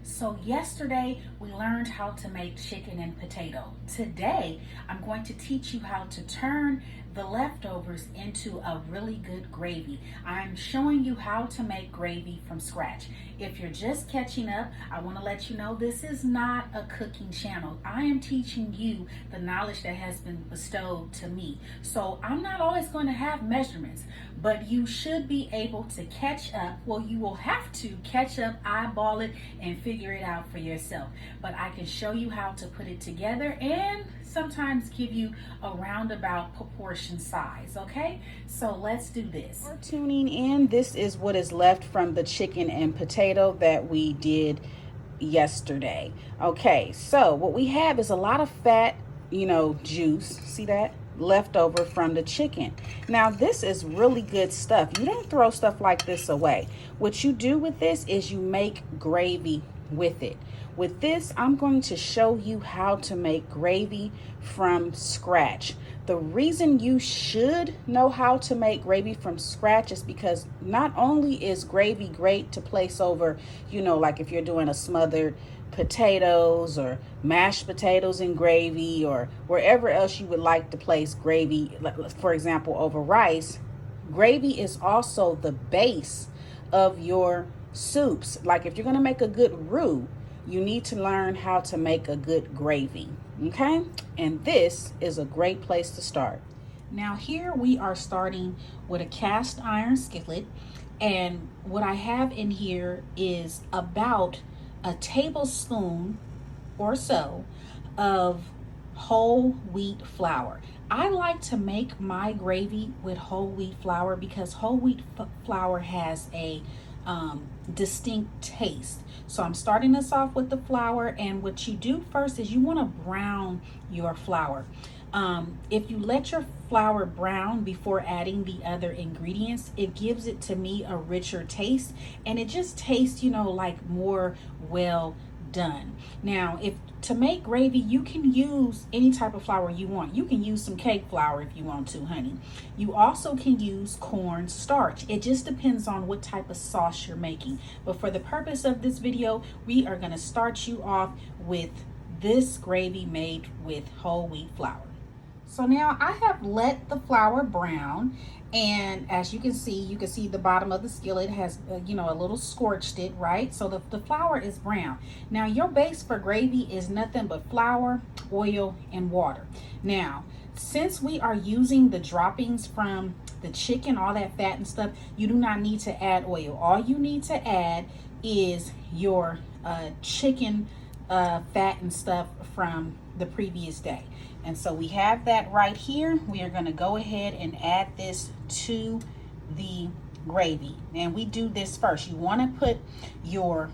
So yesterday we learned how to make chicken and potato. Today I'm going to teach you how to turn the leftovers into a really good gravy. I'm showing you how to make gravy from scratch. If you're just catching up, I want to let you know this is not a cooking channel. I am teaching you the knowledge that has been bestowed to me. So I'm not always going to have measurements, but you should be able to catch up. Well, you will have to catch up, eyeball it, and figure it out for yourself. But I can show you how to put it together and sometimes give you a roundabout proportion size. Okay, so let's do this. For tuning in, this is what is left from the chicken and potato that we did yesterday. Okay, so what we have is a lot of fat, juice. See that? Left over from the chicken. Now this is really good stuff. You don't throw stuff like this away. What you do with this is you make gravy with it. With this, I'm going to show you how to make gravy from scratch. The reason you should know how to make gravy from scratch is because not only is gravy great to place over, like if you're doing a smothered potatoes or mashed potatoes in gravy or wherever else you would like to place gravy, for example, over rice. Gravy is also the base of your soups. Like if you're going to make a good roux, you need to learn how to make a good gravy. Okay, and this is a great place to start. Now here we are starting with a cast iron skillet, and what I have in here is about a tablespoon or so of whole wheat flour. I like to make my gravy with whole wheat flour because whole wheat flour has a distinct taste. So I'm starting this off with the flour, and what you do first is you want to brown your flour. If you let your flour brown before adding the other ingredients, it gives it, to me, a richer taste, and it just tastes, like more well done. Now, if to make gravy, you can use any type of flour you want. You can use some cake flour if you want to, honey. You also can use corn starch. It just depends on what type of sauce you're making. But for the purpose of this video, we are going to start you off with this gravy made with whole wheat flour. So now I have let the flour brown, and as you can see the bottom of the skillet has a little scorched it, right? So the flour is brown. Now your base for gravy is nothing but flour, oil, and water. Now, since we are using the droppings from the chicken, all that fat and stuff, you do not need to add oil. All you need to add is your chicken fat and stuff from the previous day. And so we have that right here. We are going to go ahead and add this to the gravy. And we do this first. You want to put your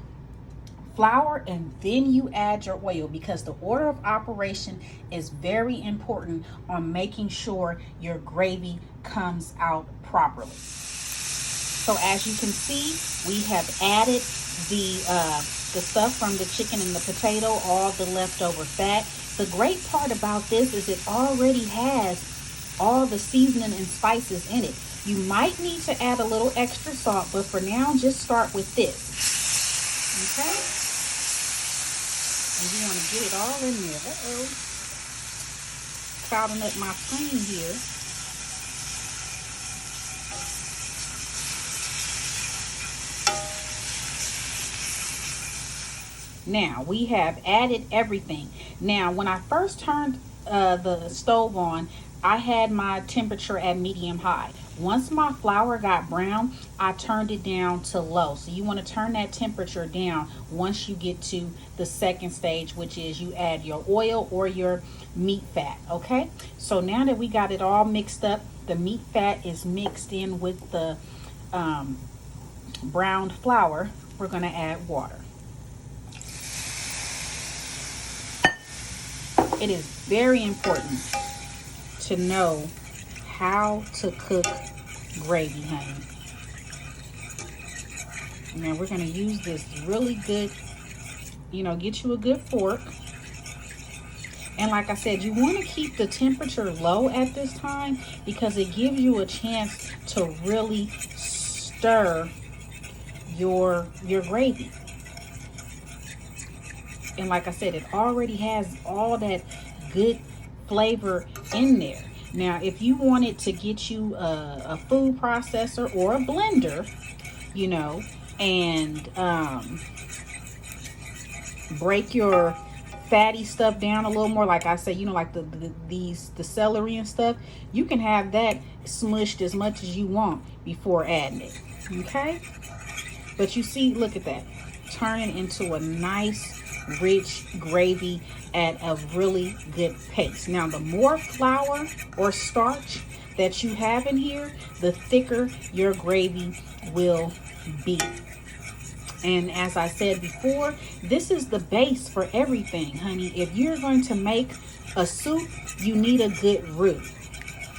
flour and then you add your oil, because the order of operation is very important on making sure your gravy comes out properly. So as you can see, we have added the stuff from the chicken and the potato, all the leftover fat. The great part about this is it already has all the seasoning and spices in it. You might need to add a little extra salt, but for now, just start with this. Okay? And you want to get it all in there. Crowding up my screen here. Now we have added everything. Now when I first turned the stove on, I had my temperature at medium high. Once my flour got brown, I turned it down to low. So you want to turn that temperature down once you get to the second stage, which is you add your oil or your meat fat. Okay, so now that we got it all mixed up, the meat fat is mixed in with the browned flour, we're going to add water. It is very important to know how to cook gravy, honey. Now we're going to use this really good, get you a good fork. And like I said, you want to keep the temperature low at this time because it gives you a chance to really stir your gravy. And like I said, it already has all that good flavor in there. Now, if you wanted to get you a food processor or a blender, you know, and break your fatty stuff down a little more, like I said, you know, like the celery and stuff, you can have that smushed as much as you want before adding it. Okay, but you see, look at that, turning into a nice rich gravy at a really good pace. Now, the more flour or starch that you have in here, the thicker your gravy will be. And as I said before, this is the base for everything, honey. If you're going to make a soup, you need a good roux.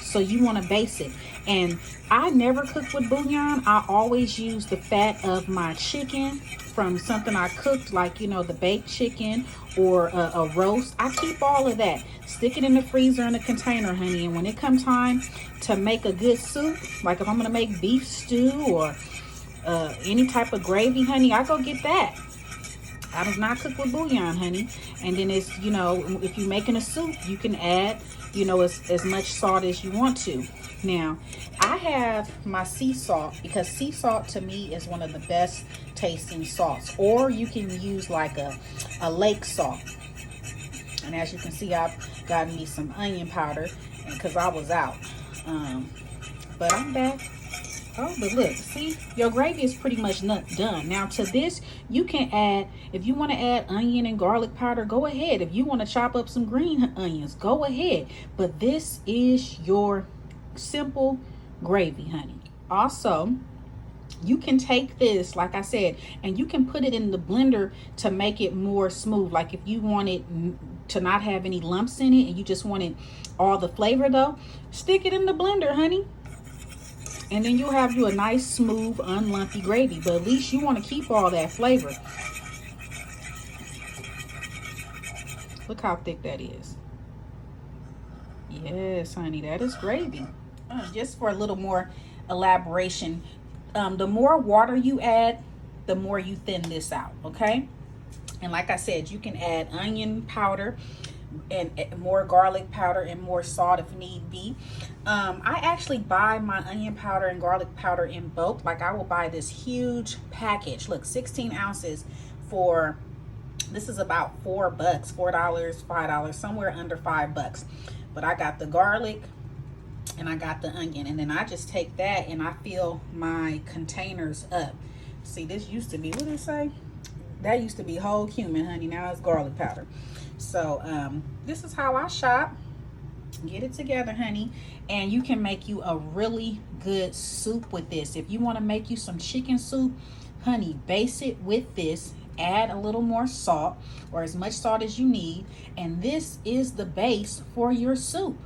So you want to base it. And I never cook with bouillon. I always use the fat of my chicken from something I cooked, like, you know, the baked chicken or a roast. I keep all of that. Stick it in the freezer in a container, honey. And when it comes time to make a good soup, like if I'm going to make beef stew or any type of gravy, honey, I go get that. I do not cook with bouillon, honey. And then it's, you know, if you're making a soup, you can add, you know, as much salt as you want to. Now, I have my sea salt, because sea salt to me is one of the best tasting salts. Or you can use like a lake salt. And as you can see, I've gotten me some onion powder because I was out. But I'm back. Oh, but look, see, your gravy is pretty much done. Now to this, you can add, if you want to add onion and garlic powder, go ahead. If you want to chop up some green onions, go ahead. But this is your simple gravy, honey. Also, you can take this, like I said, and you can put it in the blender to make it more smooth. Like if you want it to not have any lumps in it and you just wanted all the flavor though, stick it in the blender, honey. And then you'll have you a nice, smooth, unlumpy gravy. But at least you want to keep all that flavor. Look how thick that is. Yes, honey, that is gravy. Just for a little more elaboration, the more water you add, the more you thin this out, okay? And like I said, you can add onion powder and more garlic powder and more salt if need be. I actually buy my onion powder and garlic powder in bulk. Like I will buy this huge package. Look, 16 ounces for, this is about $4, $4, $5, somewhere under $5. But I got the garlic and I got the onion, and then I just take that and I fill my containers up. See, this used to be, what did it say? That used to be whole cumin, honey. Now it's garlic powder. So this is how I shop. Get it together, honey, and you can make you a really good soup with this. If you want to make you some chicken soup, honey, base it with this. Add a little more salt, or as much salt as you need, and this is the base for your soup.